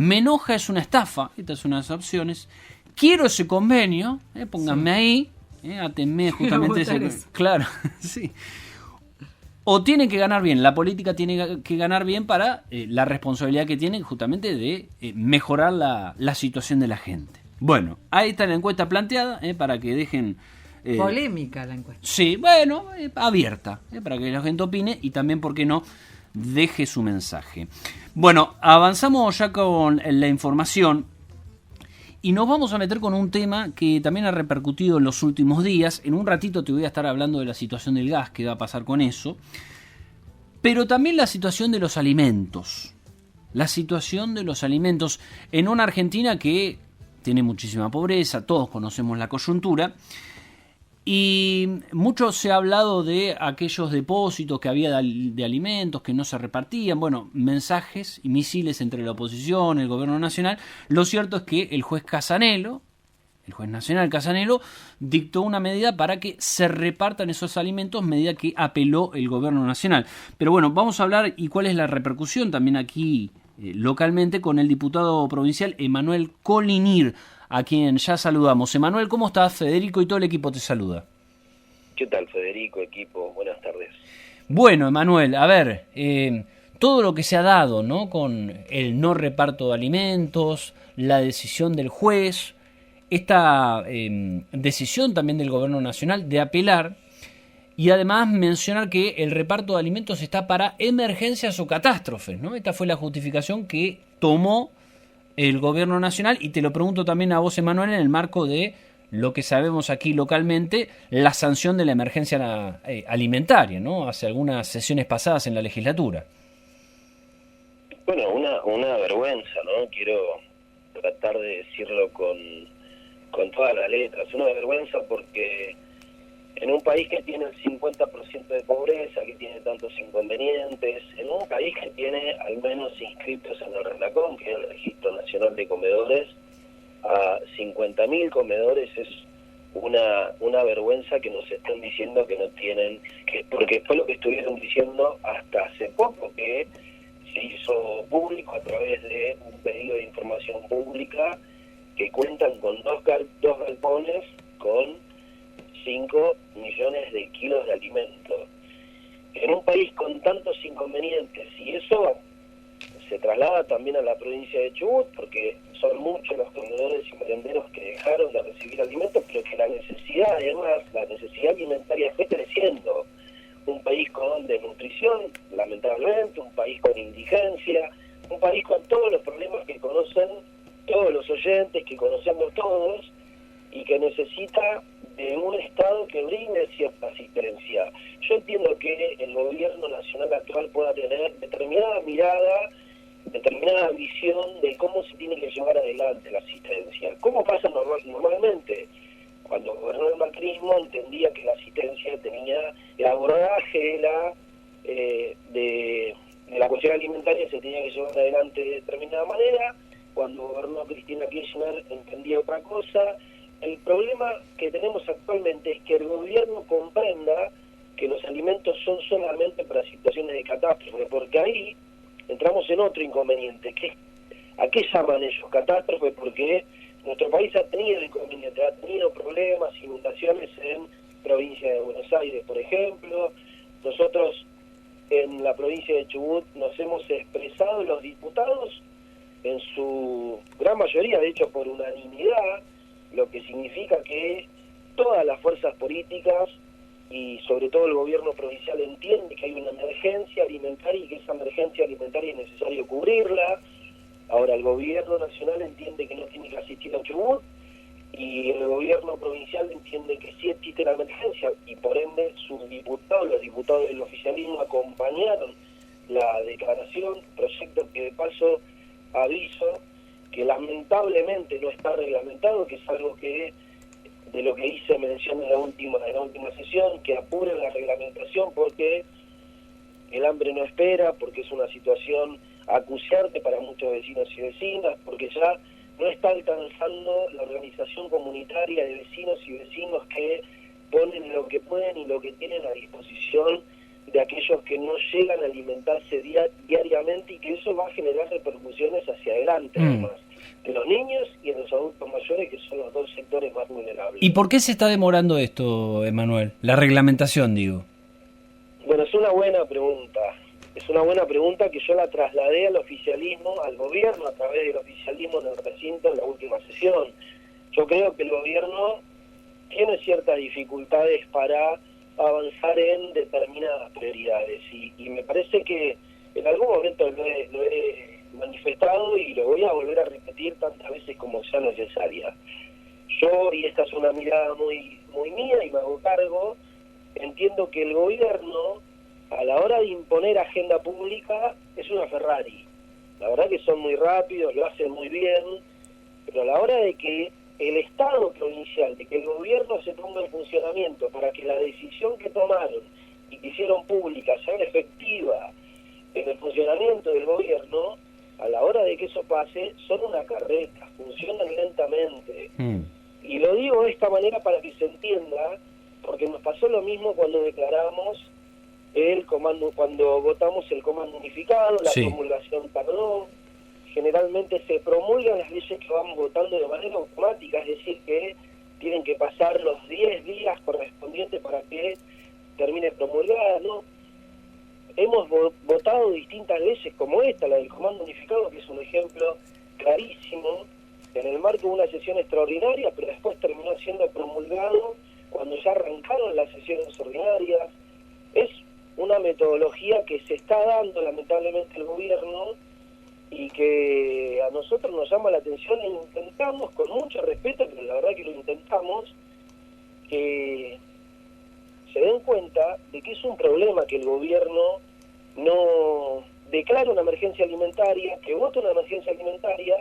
Me enoja es una estafa, esta es una de las opciones. Quiero ese convenio, pónganme ahí, átenme justamente ese... Claro, sí. O tiene que ganar bien, la política tiene que ganar bien para la responsabilidad que tiene justamente de mejorar la situación de la gente. Bueno, ahí está la encuesta planteada, para que dejen... polémica la encuesta. Sí, bueno, abierta, para que la gente opine y también, ¿por qué no?, deje su mensaje. Bueno, avanzamos ya con la información y nos vamos a meter con un tema que también ha repercutido en los últimos días. En un ratito te voy a estar hablando de la situación del gas, qué va a pasar con eso, pero también la situación de los alimentos. La situación de los alimentos en una Argentina que tiene muchísima pobreza, todos conocemos la coyuntura. Y mucho se ha hablado de aquellos depósitos que había de alimentos que no se repartían, bueno, mensajes y misiles entre la oposición, el gobierno nacional. Lo cierto es que el juez nacional Casanelo, dictó una medida para que se repartan esos alimentos, medida que apeló el gobierno nacional. Pero bueno, vamos a hablar y cuál es la repercusión también aquí localmente con el diputado provincial Emanuel Colinir, a quien ya saludamos. Emanuel, ¿cómo estás? Federico y todo el equipo te saluda. ¿Qué tal, Federico, equipo? Buenas tardes. Bueno, Emanuel, a ver, todo lo que se ha dado, ¿no?, con el no reparto de alimentos, la decisión del juez, esta decisión también del gobierno nacional de apelar, y además mencionar que el reparto de alimentos está para emergencias o catástrofes, ¿no? Esta fue la justificación que tomó el gobierno nacional, y te lo pregunto también a vos, Emanuel, en el marco de lo que sabemos aquí localmente, la sanción de la emergencia alimentaria, ¿no?, hace algunas sesiones pasadas en la legislatura. Bueno, una vergüenza, ¿no? Quiero tratar de decirlo con todas las letras. Una vergüenza porque en un país que tiene el 50% de pobreza, que tiene tantos inconvenientes, en un país que tiene al menos inscritos en el RENACOM, que es el Registro Nacional de Comedores, a 50.000 comedores, es una vergüenza que nos estén diciendo que no tienen, porque fue lo que estuvieron diciendo hasta hace poco, que se hizo público a través de un pedido de información pública, que cuentan con dos galpones con 5 millones de kilos de alimento. En un país con tantos inconvenientes, y eso se traslada también a la provincia de Chubut, porque son muchos los comedores y merenderos que dejaron de recibir alimentos, pero que la necesidad, además, la necesidad alimentaria fue creciendo. Un país con desnutrición, lamentablemente, un país con indigencia, un país con todos los problemas que conocen todos los oyentes, que conocemos todos, y que necesita de un Estado que brinde cierta asistencia. Yo entiendo que el gobierno nacional actual pueda tener determinada mirada, determinada visión de cómo se tiene que llevar adelante la asistencia. ¿Cómo pasa normalmente? Cuando gobernó el macrismo entendía que la asistencia tenía el abordaje de la cuestión alimentaria, se tenía que llevar adelante de determinada manera. Cuando gobernó Cristina Kirchner entendía otra cosa. El problema que tenemos actualmente es que el gobierno comprenda que los alimentos son solamente para situaciones de catástrofe, porque ahí entramos en otro inconveniente, que es ¿a qué llaman ellos catástrofe? Porque nuestro país ha tenido inconvenientes, ha tenido problemas, inundaciones en provincia de Buenos Aires, por ejemplo. Nosotros en la provincia de Chubut nos hemos expresado, los diputados, en su gran mayoría, de hecho por unanimidad, lo que significa que todas las fuerzas políticas y sobre todo el gobierno provincial entiende que hay una emergencia alimentaria y que esa emergencia alimentaria es necesario cubrirla. Ahora el gobierno nacional entiende que no tiene que asistir a Chubut y el gobierno provincial entiende que sí existe la emergencia, y por ende sus diputados, los diputados del oficialismo, acompañaron la declaración, proyecto que de paso aviso que lamentablemente no está reglamentado, que es algo que de lo que hice mención en la última sesión, que apuren la reglamentación porque el hambre no espera, porque es una situación acuciante para muchos vecinos y vecinas, porque ya no está alcanzando la organización comunitaria de vecinos y vecinos que ponen lo que pueden y lo que tienen a disposición de aquellos que no llegan a alimentarse diariamente, y que eso va a generar repercusiones hacia adelante, además, de los niños y de los adultos mayores, que son los dos sectores más vulnerables. ¿Y por qué se está demorando esto, Emanuel? La reglamentación, digo. Bueno, es una buena pregunta. Es una buena pregunta que yo la trasladé al oficialismo, al gobierno, a través del oficialismo en el recinto en la última sesión. Yo creo que el gobierno tiene ciertas dificultades para avanzar en determinadas prioridades, y me parece que en algún momento lo he manifestado y lo voy a volver a repetir tantas veces como sea necesaria. Yo, y esta es una mirada muy mía y me hago cargo, entiendo que el gobierno, a la hora de imponer agenda pública, es una Ferrari. La verdad que son muy rápidos, lo hacen muy bien, pero a la hora de que el Estado provincial, de que el gobierno se ponga en funcionamiento para que la decisión que tomaron y que hicieron pública sea efectiva en el funcionamiento del gobierno, a la hora de que eso pase, son una carreta, funcionan lentamente. Y lo digo de esta manera para que se entienda, porque nos pasó lo mismo cuando declaramos el comando, cuando votamos el comando unificado, la promulgación tardó. Generalmente se promulgan las leyes que vamos votando de manera automática, es decir, que tienen que pasar los 10 días correspondientes para que termine promulgada, ¿no? Hemos votado distintas leyes como esta, la del comando unificado, que es un ejemplo clarísimo, en el marco de una sesión extraordinaria, pero después terminó siendo promulgado cuando ya arrancaron las sesiones ordinarias. Es una metodología que se está dando lamentablemente el gobierno, y que a nosotros nos llama la atención, e intentamos, con mucho respeto, pero la verdad que lo intentamos, que se den cuenta de que es un problema que el gobierno no declare una emergencia alimentaria, que vote una emergencia alimentaria,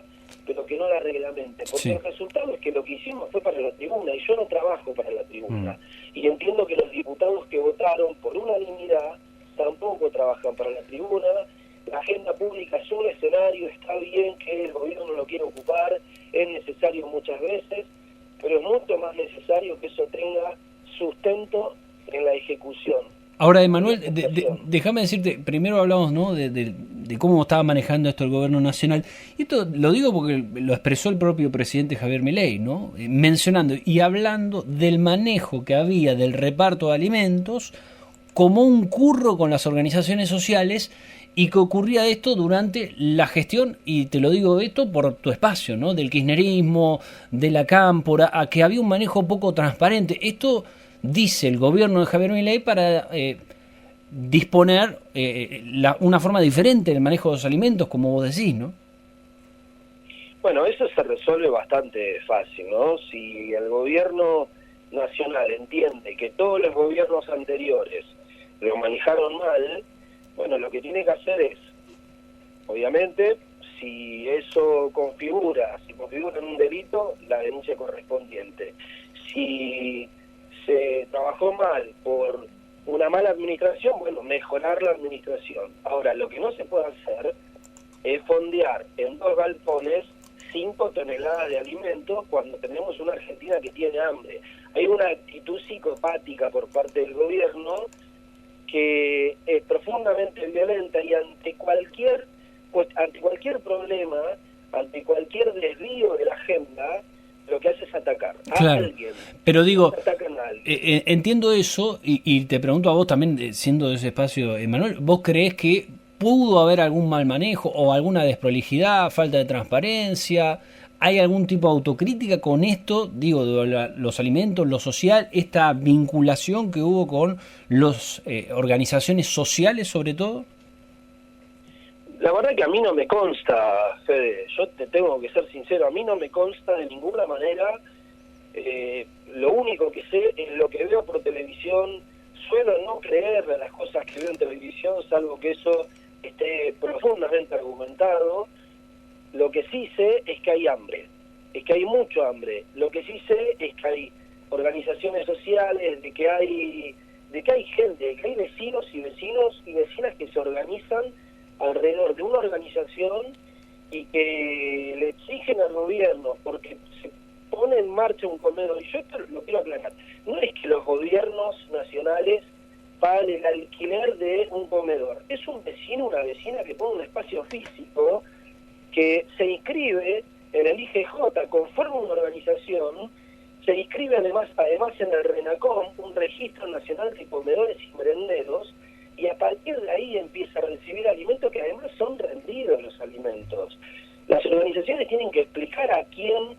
pero que no la reglamente. Porque el resultado es que lo que hicimos fue para la tribuna, y yo no trabajo para la tribuna. Y entiendo que los diputados que votaron por unanimidad tampoco trabajan para la tribuna. La agenda pública es un escenario, está bien que el gobierno lo quiera ocupar, es necesario muchas veces, pero es mucho más necesario que eso tenga sustento en la ejecución. Ahora, Emanuel, déjame decirte, primero hablamos, ¿no?, de cómo estaba manejando esto el gobierno nacional, y esto lo digo porque lo expresó el propio presidente Javier Milei, ¿no?, mencionando y hablando del manejo que había del reparto de alimentos como un curro con las organizaciones sociales, y que ocurría esto durante la gestión, y te lo digo esto por tu espacio, ¿no?, del kirchnerismo, de la cámpora, a que había un manejo poco transparente. Esto dice el gobierno de Javier Milei para disponer una forma diferente del manejo de los alimentos, como vos decís, ¿no? Bueno, eso se resuelve bastante fácil, ¿no? Si el gobierno nacional entiende que todos los gobiernos anteriores lo manejaron mal, bueno, lo que tiene que hacer es, obviamente, si eso configura en un delito, la denuncia correspondiente. Si se trabajó mal por una mala administración, bueno, mejorar la administración. Ahora, lo que no se puede hacer es fondear en 2 galpones 5 toneladas de alimentos cuando tenemos una Argentina que tiene hambre. Hay una actitud psicopática por parte del gobierno que es profundamente violenta, y ante cualquier problema, ante cualquier desvío de la agenda, lo que hace es atacar a alguien. Pero digo, entiendo eso, y te pregunto a vos también, siendo de ese espacio, Emanuel, ¿vos creés que pudo haber algún mal manejo o alguna desprolijidad, falta de transparencia? ¿Hay algún tipo de autocrítica con esto, digo, de los alimentos, lo social, esta vinculación que hubo con las organizaciones sociales sobre todo? La verdad que a mí no me consta, Fede, yo te tengo que ser sincero, a mí no me consta de ninguna manera. Lo único que sé es lo que veo por televisión. Suelo no creer de las cosas que veo en televisión, salvo que eso esté profundamente argumentado. Lo que sí sé es que hay hambre, es que hay mucho hambre. Lo que sí sé es que hay organizaciones sociales, de que hay gente, de que hay vecinos y vecinas que se organizan alrededor de una organización y que le exigen al gobierno, porque se pone en marcha un comedor. Y yo esto lo quiero aclarar, no es que los gobiernos nacionales pagan el alquiler de un comedor. Es un vecino, una vecina que pone un espacio físico, que se inscribe en el IGJ, conforma una organización, se inscribe además en el RENACOM, un registro nacional de comedores y merenderos, y a partir de ahí empieza a recibir alimentos que además son rendidos los alimentos. Las organizaciones tienen que explicar a quién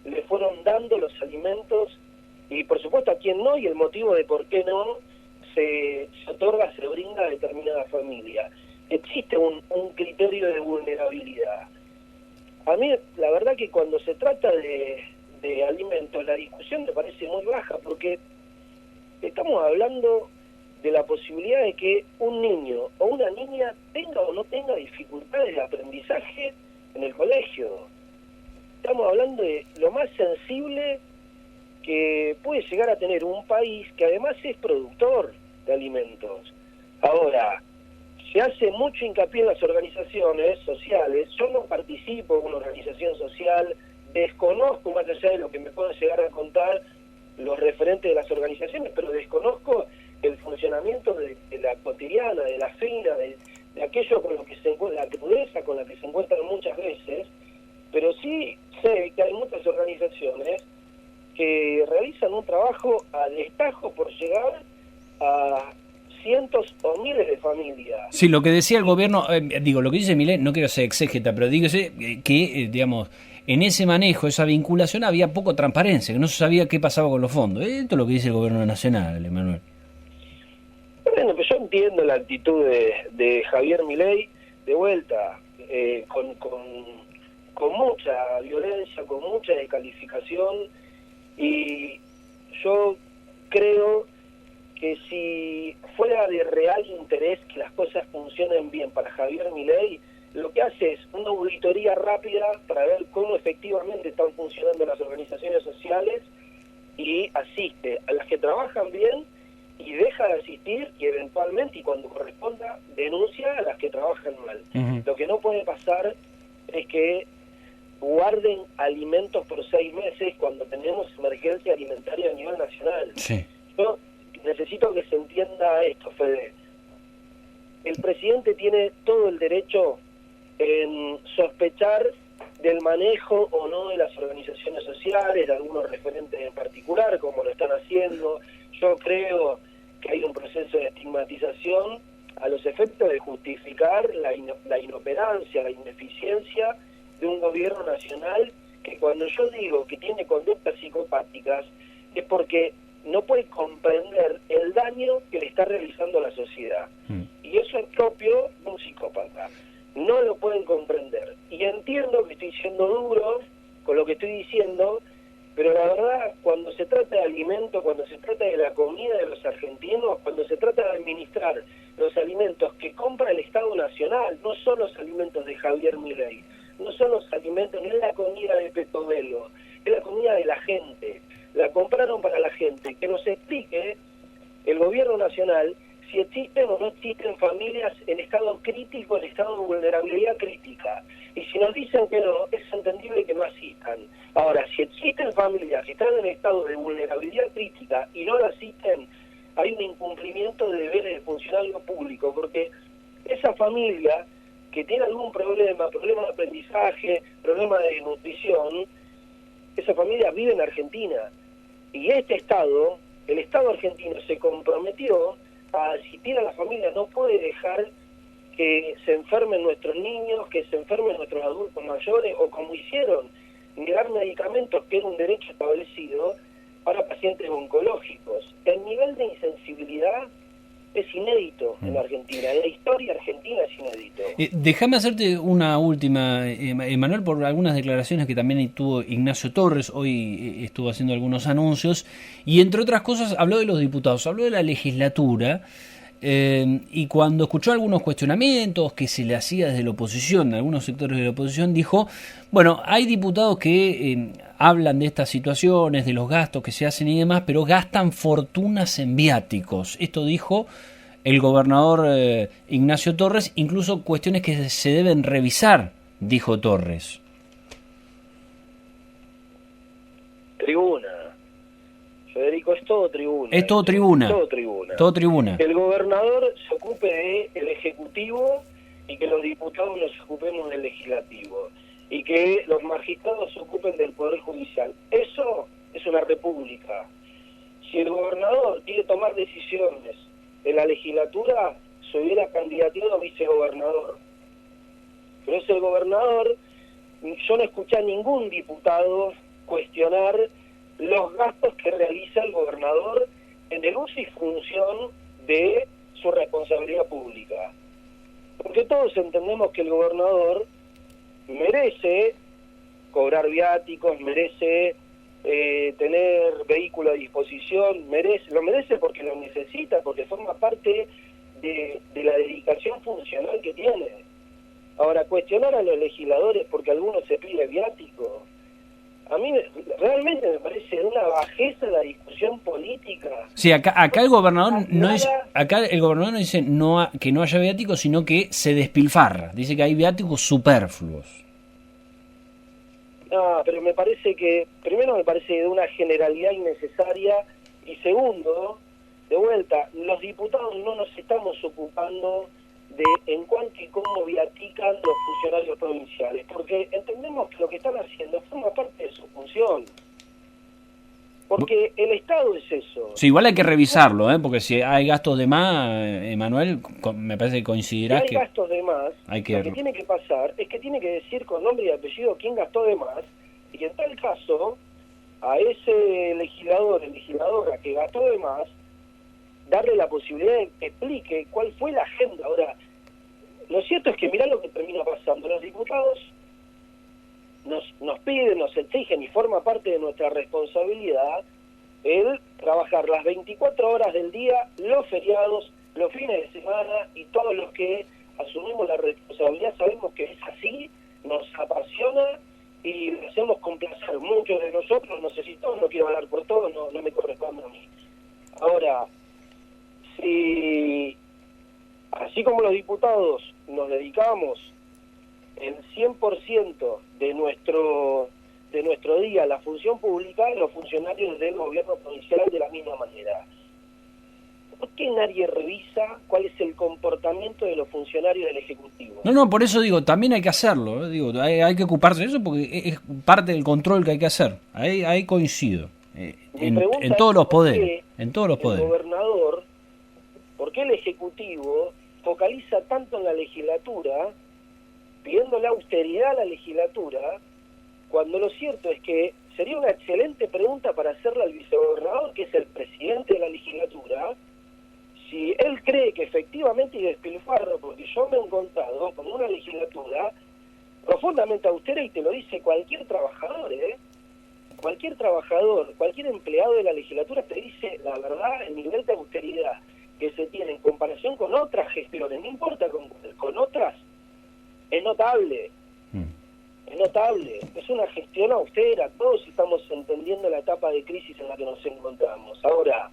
le fueron dando los alimentos y por supuesto a quién no, y el motivo de por qué no se otorga, se brinda a determinada familia. Existe un criterio de vulnerabilidad. A mí la verdad que cuando se trata de alimentos, la discusión me parece muy baja, porque estamos hablando de la posibilidad de que un niño o una niña tenga o no tenga dificultades de aprendizaje en el colegio. Estamos hablando de lo más sensible que puede llegar a tener un país que además es productor de alimentos. Ahora, se hace mucho hincapié en las organizaciones sociales. Yo no participo en una organización social, desconozco, más allá de lo que me puedan llegar a contar los referentes de las organizaciones, pero desconozco el funcionamiento de la cotidiana, de la fina, de aquello con lo que se encuentra, la crudeza con la que se encuentran muchas veces, pero sí sé que hay muchas organizaciones que realizan un trabajo a destajo por llegar a cientos o miles de familias. Sí, lo que decía el gobierno, lo que dice Milei, no quiero ser exégeta, pero dígase que, digamos, en ese manejo, esa vinculación, había poco transparencia, que no se sabía qué pasaba con los fondos. Esto es lo que dice el gobierno nacional, Emanuel. Bueno, pues yo entiendo la actitud de Javier Milei, de vuelta, con mucha violencia, con mucha descalificación, y yo creo que si fuera de real interés que las cosas funcionen bien para Javier Milei, lo que hace es una auditoría rápida para ver cómo efectivamente están funcionando las organizaciones sociales y asiste a las que trabajan bien y deja de asistir y eventualmente, y cuando corresponda, denuncia a las que trabajan mal. Uh-huh. Lo que no puede pasar es que guarden alimentos por 6 meses cuando tenemos emergencia alimentaria a nivel nacional. Sí. Yo necesito que se entienda esto, Fede. El presidente tiene todo el derecho en sospechar del manejo o no de las organizaciones sociales, de algunos referentes en particular, como lo están haciendo. Yo creo que hay un proceso de estigmatización a los efectos de justificar la inoperancia, la ineficiencia de un gobierno nacional que, cuando yo digo que tiene conductas psicopáticas, es porque no puede comprender el daño que le está realizando a la sociedad. Y eso es propio de un psicópata. No lo pueden comprender. Y entiendo que estoy siendo duro con lo que estoy diciendo, pero la verdad, cuando se trata de alimento, cuando se trata de la comida de los argentinos, cuando se trata de administrar los alimentos que compra el Estado Nacional, no son los alimentos de Javier Milei, no son los alimentos, no es la comida de Petovelo, es la comida de la gente. La compraron para la gente. Que nos explique el gobierno nacional si existen o no existen familias en estado crítico, en estado de vulnerabilidad crítica. Y si nos dicen que no, es entendible que no asistan. Ahora, si existen familias que están en estado de vulnerabilidad crítica y no lo asisten, hay un incumplimiento de deberes de funcionario público, porque esa familia que tiene algún problema de aprendizaje, problema de nutrición, esa familia vive en Argentina. Y este Estado, el Estado argentino, se comprometió a asistir a las familias. No puede dejar que se enfermen nuestros niños, que se enfermen nuestros adultos mayores, o como hicieron, negar medicamentos, que era un derecho establecido, para pacientes oncológicos. El nivel de insensibilidad es inédito en Argentina, en la historia argentina es inédito. Déjame hacerte una última, Emanuel, por algunas declaraciones que también tuvo Ignacio Torres, hoy estuvo haciendo algunos anuncios, y entre otras cosas habló de los diputados, habló de la legislatura, y cuando escuchó algunos cuestionamientos que se le hacía desde la oposición, algunos sectores de la oposición, dijo, bueno, hay diputados que hablan de estas situaciones, de los gastos que se hacen y demás, pero gastan fortunas en viáticos. Esto dijo el gobernador Ignacio Torres, incluso cuestiones que se deben revisar, dijo Torres. Tribuna. Federico, es todo tribuna. Es todo tribuna. Todo tribuna. Todo tribuna. Que el gobernador se ocupe del Ejecutivo y que los diputados nos ocupemos del Legislativo. Y que los magistrados se ocupen del Poder Judicial. Eso es una república. Si el gobernador quiere tomar decisiones en la legislatura, se hubiera candidateado a vicegobernador. Pero es el gobernador. Yo no escuché a ningún diputado cuestionar los gastos que realiza el gobernador en el uso y función de su responsabilidad pública. Porque todos entendemos que el gobernador merece cobrar viáticos, merece tener vehículo a disposición, lo merece porque lo necesita, porque forma parte de la dedicación funcional que tiene. Ahora, cuestionar a los legisladores porque algunos se pide viático, a mí realmente me parece de una bajeza la discusión política. Sí, acá el gobernador no dice, que no haya viáticos, sino que se despilfarra. Dice que hay viáticos superfluos. No, pero me parece que, primero me parece de una generalidad innecesaria, y segundo, de vuelta, los diputados no nos estamos ocupando de en cuánto y cómo viatican los funcionarios provinciales, porque entendemos que lo que están haciendo forma parte de su función. Porque el Estado es eso. Sí, igual hay que revisarlo, porque si hay gastos de más, Emanuel, me parece que coincidirás que... Si hay gastos de más, lo que tiene que pasar es que tiene que decir con nombre y apellido quién gastó de más, y en tal caso, a ese legislador, legisladora que gastó de más, darle la posibilidad de que explique cuál fue la agenda. Ahora, lo cierto es que mirá lo que termina pasando. Los diputados nos piden, nos exigen, y forma parte de nuestra responsabilidad el trabajar las 24 horas del día, los feriados, los fines de semana, y todos los que asumimos la responsabilidad sabemos que es así, nos apasiona y lo hacemos con placer. Muchos de nosotros, no sé si todos, no quiero hablar por todos, no me corresponde a mí. Ahora, si así como los diputados nos dedicamos el 100% de nuestro día a la función pública, los funcionarios del gobierno provincial de la misma manera. ¿Por qué nadie revisa cuál es el comportamiento de los funcionarios del Ejecutivo? No, por eso digo, también hay que hacerlo, hay que ocuparse de eso porque es parte del control que hay que hacer. Ahí coincido. En todos los poderes. En todos los poderes. El gobernador, ¿por qué el Ejecutivo focaliza tanto en la legislatura, pidiéndole austeridad a la legislatura, cuando lo cierto es que sería una excelente pregunta para hacerle al vicegobernador, que es el presidente de la legislatura, si él cree que efectivamente hay despilfarro, porque yo me he encontrado con una legislatura profundamente austera, y te lo dice cualquier trabajador, cualquier trabajador, cualquier empleado de la legislatura te dice la verdad. El nivel de austeridad que se tiene en comparación con otras gestiones, no importa con otras, es notable. Es notable, es una gestión austera. Todos estamos entendiendo la etapa de crisis en la que nos encontramos. Ahora,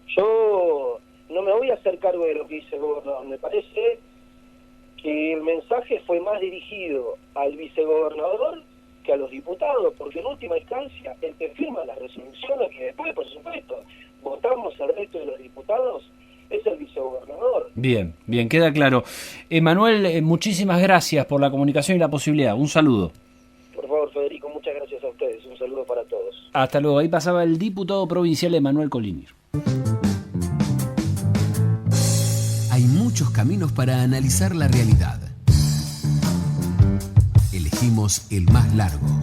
yo no me voy a hacer cargo de lo que dice el gobernador. Me parece que el mensaje fue más dirigido al vicegobernador que a los diputados, porque en última instancia el que firma las resoluciones, que después, por supuesto, votamos el resto de los diputados, es el vicegobernador. Bien, queda claro. Emanuel, muchísimas gracias por la comunicación y la posibilidad. Un saludo. Por favor, Federico, muchas gracias a ustedes. Un saludo para todos. Hasta luego. Ahí pasaba el diputado provincial Emanuel Colimir. Hay muchos caminos para analizar la realidad. Elegimos el más largo.